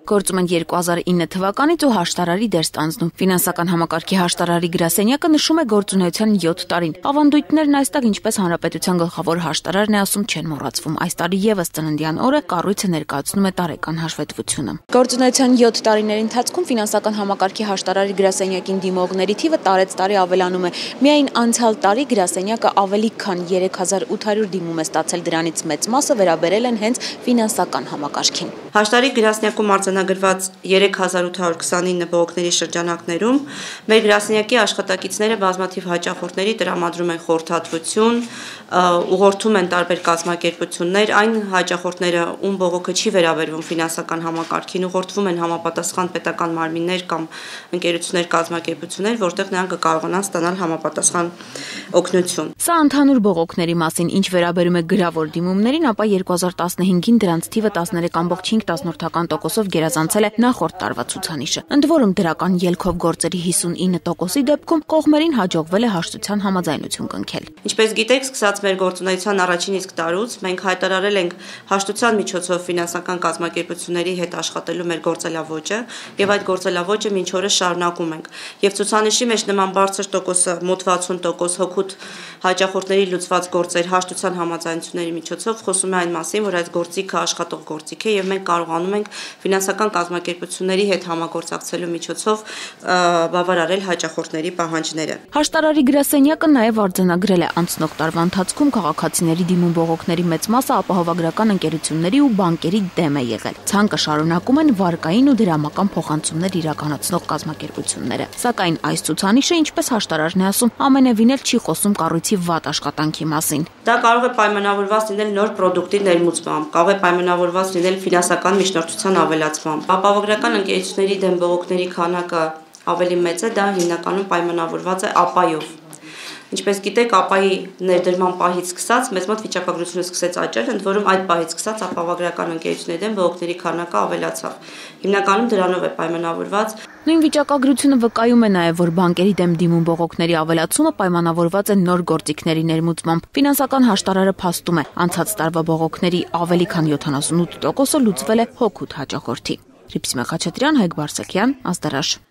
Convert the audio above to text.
Գործում են 2009 թվականից ու հաշտարարի դեր ստանձնում։ Ֆինանսական համակարգի հաշտարարի գրասենյակը նշում է գործունեության 7 տարին։ Ավանդույթներն այստեղ, ինչպես հանրապետության գլխավոր հաշտարարն է ասում, չեն մոռացվում։ Այս տարի եւս ծննդյան օրը կառույցը ներկայացնում է տարեկան հաշվետվությունը։ Գործունեության 7 տարիների ընթացքում ֆինանսական համակարգի հաշտարարի գրասենյակին դիմողների թիվը տարեցտարի ավելանում է։ Միայն անցյալ տարի գրասենյակը ավելի քան 3800 դիմում է ստացել, դրանից մեծ մասը վերաբերել են հենց ֆինանսական համակարգին։ Հաշտարարի գրասենյակում արձանագրված 3829 բողոքների շրջանակներում մեր գրասենյակի աշխատակիցները բազմաթիվ հաճախորդների տրամադրում են խորհրդատվություն, ուղղորդում են տարբեր կազմակերպություններ, այն հաճախորդները, ում բողոքը չի վերաբերվում ֆինանսական համակարգին, ուղղորդվում են համապատասխան պետական մարմիններ կամ ընկերություններ, կազմակերպություններ, որտեղ նրանք կկարողանան ստանալ համապատասխան օգնություն։ Սա ընդհանուր բողոքների մասին, ինչ վերաբերում է գրավոր դիմումներին, ապա 2015-ին դրանց թիվը 13.5%-ով գերազանցել է նախորդ տարվա ցուցանիշը։ Ընդ որում դրական ելքով գործերի 59%-ի դեպքում կողմերին հաջողվել է հաշտության համաձայնություն կնքել։ Ինչպես գիտեք, սկսած մեր գործունեության առաջին իսկ տարուց մենք հայտարարել ենք հաշտության միջոցով ֆինանսական կազմակերպությունների հետ աշխատելու մեր գործելավոճը եւ այդ գործելավոճը մինչ օրս շարունակում ենք։ Եվ ցուցանիշի մեջ նման բարձր տոկոսը մոտ 60% հոգուտ հաճախորդների լուծված գործեր հաշտության համաձայնությունների միջոցով խոսում է այն մասին, որ այս գործիքը աշխատող գործիք է եւ մենք կարողանում ենք ֆինանսական կազմակերպությունների հետ համագործակցելու միջոցով բավարարել հաճախորդների պահանջները։ Հաշտարարի գրասենյակը նաեւ արձանագրել է անցնող տարվա ընթացքում քաղաքացիների դիմում բողոքների մեծ մասը ապահովագրական ընկերությունների ու բանկերի դեմ է եղել։ Ցանկը շարունակում են վարկային ու դրամական փոխանցումներ իրականացնող կազմակերպությունները։ Սակայն այս ցուցանիշը, ինչպես հաշտարարն է ասում, ամենևին էլ չի խոսում կառույցի վատ աշխատանքի մասին։ Դա կարող է պայմանավորված լինել նոր պրոդուկտի ներմուծմամբ, կարող է պայմանավորված լինել ֆինանսական միջնորդության ավելացմամբ։ Ապահովագրական ընկերությունների դեմ բողոքների քանակը ավելի մեծ է, դա հիմնականում պայմանավորված է ԱՊԱ-ով։ Ինչպես գիտեք, ԱՊԱ-ի ներդրման պահից սկսած մեծ մոտ վիճակագրությունը սկսեց աճել, ընդ որում այդ պահից սկսած ապահովագրական ընկերությունների դեմ բողոքների քանակը ավելացավ։ Հիմնականում դրանով է պայմանավորված։ Նույն վիճակագրությունը վկայում է նաև, որ բանկերի դեմ դիմում բողոքների ավելացումը պայմանավորված է նոր գործիքների ներմուծմամբ։ Ֆինանսական հաշտարարը փաստում է, անցած տարվա բողոքների ավելի քան 78%-ը լուծվել է հոգուտ հաճախորդի։ Ռիփսիմե Խաչատրյան, Հայկ Բարսեղյան, Ազդարաշ։